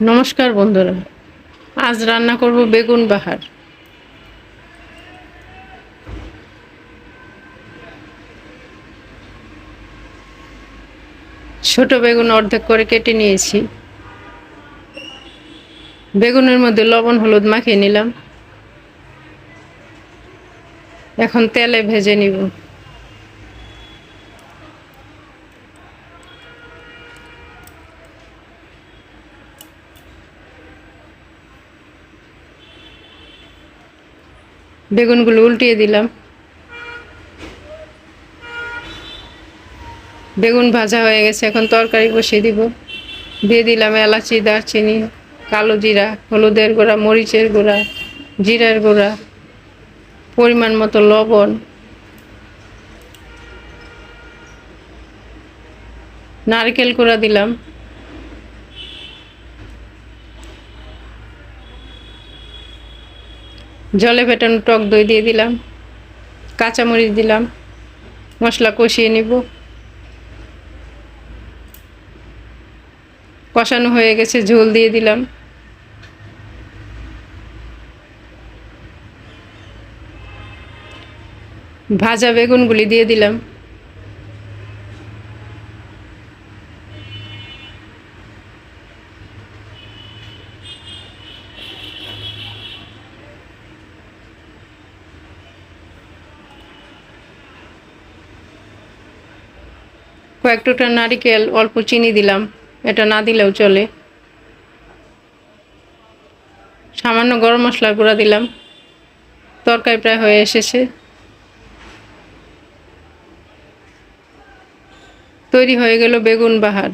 নমস্কার বন্ধুরা, আজ রান্না করব বেগুন বাহার। ছোট বেগুন অর্ধেক করে কেটে নিয়েছি। বেগুনের মধ্যে লবণ হলুদ মাখিয়ে নিলাম। এখন তেলে ভেজে নিব। বেগুনগুলো উল্টিয়ে দিলাম। বেগুন ভাজা হয়ে গেছে, এখন তরকারি বসিয়ে দিব। দিয়ে দিলাম এলাচি, দারচিনি, কালো জিরা, হলুদের গুঁড়া, মরিচের গুঁড়া, জিরার গুঁড়া, পরিমাণ মতো লবণ, নারকেল গুঁড়া দিলাম, জলে ফেটানো টক দই দিয়ে দিলাম, কাঁচামরিচ দিলাম। মশলা কষিয়ে নিব। কষানো হয়ে গেছে, ঝোল দিয়ে দিলাম। ভাজা বেগুনগুলি দিয়ে দিলাম। কয়েক টুকরা নারিকেল, অল্প চিনি দিলাম, এটা না দিলেও চলে। সামান্য গরম মশলার গুঁড়া দিলাম। তরকারি প্রায় হয়ে এসেছে। তৈরি হয়ে গেল বেগুন বাহার।